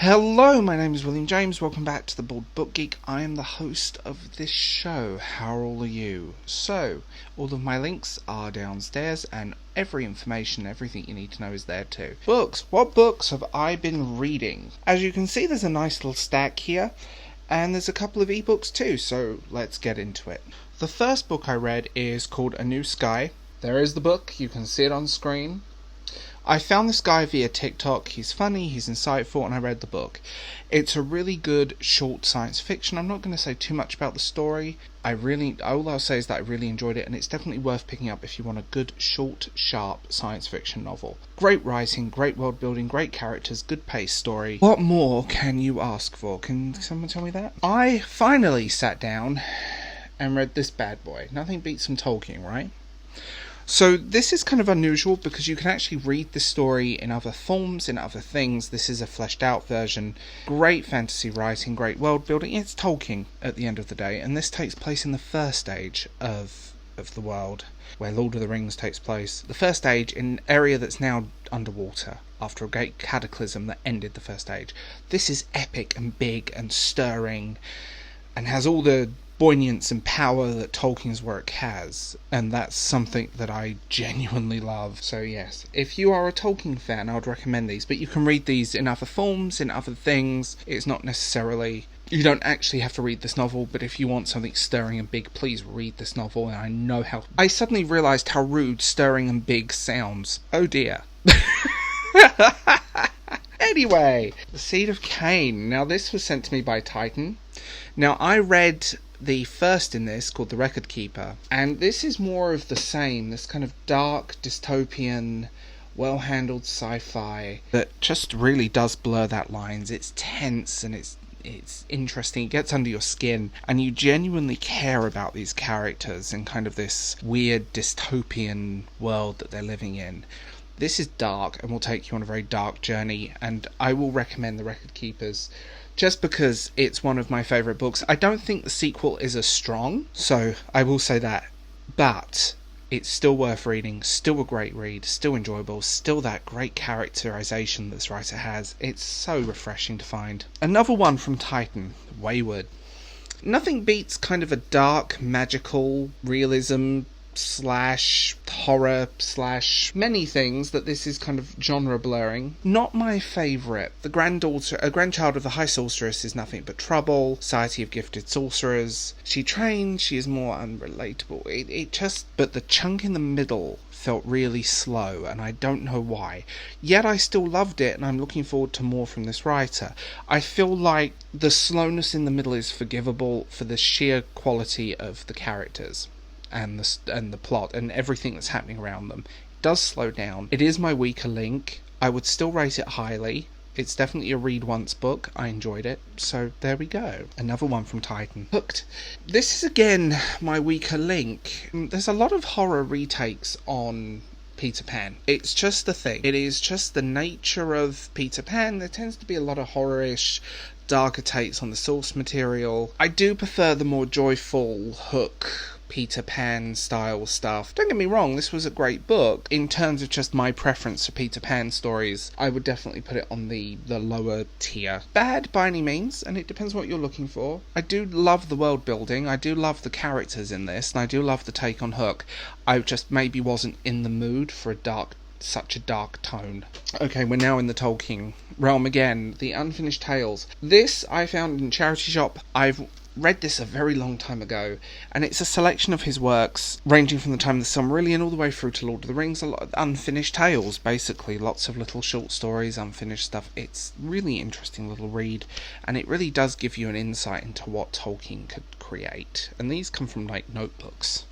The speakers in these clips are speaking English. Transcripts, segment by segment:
Hello, my name is William James. Welcome back to the Bald Book Geek. I am the host of this show. How are all of you? So, all of my links are downstairs, and every information, everything you need to know is there too. Books. What books have I been reading? As you can see, there's a nice little stack here, and there's a couple of ebooks too, so let's get into it. The first book I read is called A New Sky. There is the book. You can see it on screen. I found this guy via TikTok. He's funny, he's insightful, and I read the book. It's a really good short science fiction. I'm not going to say too much about the story. All I'll say is that I really enjoyed it, and it's definitely worth picking up if you want a good, short, sharp science fiction novel. Great writing, great world building, great characters, good paced story. What more can you ask for? Can someone tell me that? I finally sat down and read this bad boy. Nothing beats some Tolkien, right? So this is kind of unusual because you can actually read the story in other forms, in other things. This is a fleshed out version. Great fantasy writing, great world building. It's Tolkien at the end of the day, and this takes place in the first age of the world, where Lord of the Rings takes place. The first age in an area that's now underwater after a great cataclysm that ended the first age. This is epic and big and stirring and has all the poignance and power that Tolkien's work has, and that's something that I genuinely love. So yes, if you are a Tolkien fan, I would recommend these, but you can read these in other forms, in other things. It's not necessarily, you don't actually have to read this novel, but if you want something stirring and big, please read this novel. And I suddenly realised how rude stirring and big sounds. Oh dear. Anyway, The Seed of Cain. Now this was sent to me by Titan. Now I read the first in this, called The Record Keeper, and this is more of the same, this kind of dark, dystopian, well-handled sci-fi that just really does blur that lines. It's tense and it's interesting, it gets under your skin, and you genuinely care about these characters and kind of this weird dystopian world that they're living in. This is dark and will take you on a very dark journey, and I will recommend The Record Keepers just because it's one of my favourite books. I don't think the sequel is as strong, so I will say that, but it's still worth reading, still a great read, still enjoyable, still that great characterisation that this writer has. It's so refreshing to find. Another one from Titan, Wayward. Nothing beats kind of a dark, magical realism slash horror slash many things that this is kind of genre blurring. Not my favourite. A grandchild of the High Sorceress is nothing but trouble. Society of Gifted Sorcerers. She trains, she is more unrelatable. But the chunk in the middle felt really slow, and I don't know why. Yet I still loved it, and I'm looking forward to more from this writer. I feel like the slowness in the middle is forgivable for the sheer quality of the characters and the plot and everything that's happening around them. It does slow down. It is my weaker link. I would still rate it highly. It's definitely a read once book. I enjoyed it. So there we go. Another one from Titan. Hooked. This is again my weaker link. There's a lot of horror retakes on Peter Pan. It's just the thing. It is just the nature of Peter Pan. There tends to be a lot of horror-ish, darker takes on the source material. I do prefer the more joyful Hook, Peter Pan style stuff. Don't get me wrong, this was a great book. In terms of just my preference for Peter Pan stories, I would definitely put it on the lower tier. Bad by any means, and it depends what you're looking for. I do love the world building, I do love the characters in this, and I do love the take on Hook. I just maybe wasn't in the mood for such a dark tone. Okay, we're now in the Tolkien realm again. The Unfinished Tales. This I found in a charity shop. I've read this a very long time ago, and it's a selection of his works ranging from the time of the Summerlin all the way through to Lord of the Rings. A lot of unfinished tales, basically, lots of little short stories, unfinished stuff. It's really interesting little read, and it really does give you an insight into what Tolkien could create. And these come from like notebooks,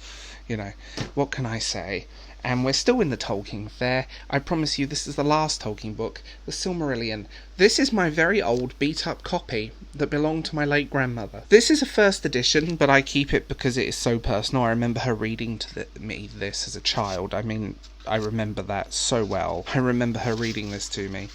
what can I say? And we're still in the Tolkien fair. I promise you this is the last Tolkien book, the Silmarillion. This is my very old beat-up copy that belonged to my late grandmother. This is a first edition, but I keep it because it is so personal. I remember her reading to me this as a child. I mean, I remember that so well. I remember her reading this to me.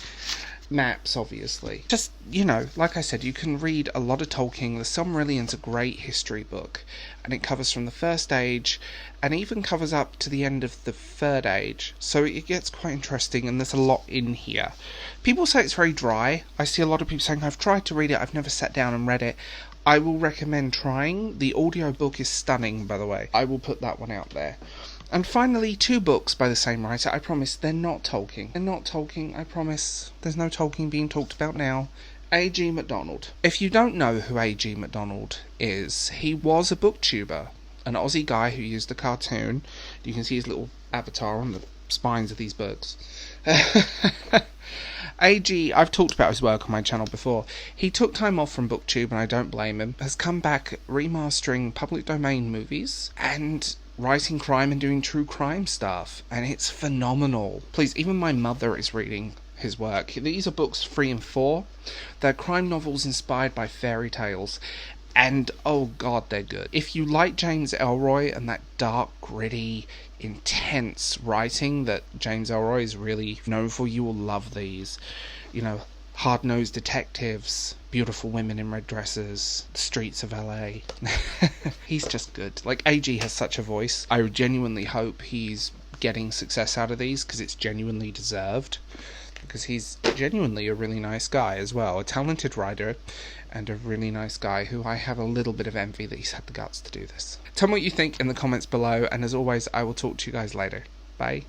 maps, obviously. Just, you know, like I said, you can read a lot of Tolkien. The Silmarillion's a great history book, and it covers from the First Age, and even covers up to the end of the Third Age, so it gets quite interesting, and there's a lot in here. People say it's very dry. I see a lot of people saying, I've tried to read it, I've never sat down and read it. I will recommend trying. The audiobook is stunning, by the way. I will put that one out there. And finally, 2 books by the same writer. I promise they're not Tolkien. They're not Tolkien, I promise. There's no Tolkien being talked about now. A.G. McDonald. If you don't know who A.G. McDonald is, he was a booktuber. An Aussie guy who used a cartoon. You can see his little avatar on the spines of these books. A.G., I've talked about his work on my channel before. He took time off from booktube, and I don't blame him. Has come back remastering public domain movies and writing crime and doing true crime stuff, and it's phenomenal. Please, even my mother is reading his work. These are books 3 and 4. They're crime novels inspired by fairy tales, and oh god, they're good. If you like James Ellroy and that dark, gritty, intense writing that James Ellroy is really known for, you will love these. You know, hard-nosed detectives, beautiful women in red dresses, the streets of LA. He's just good. Like, AG has such a voice. I genuinely hope he's getting success out of these, because it's genuinely deserved. Because he's genuinely a really nice guy as well. A talented writer, and a really nice guy who I have a little bit of envy that he's had the guts to do this. Tell me what you think in the comments below, and as always, I will talk to you guys later. Bye.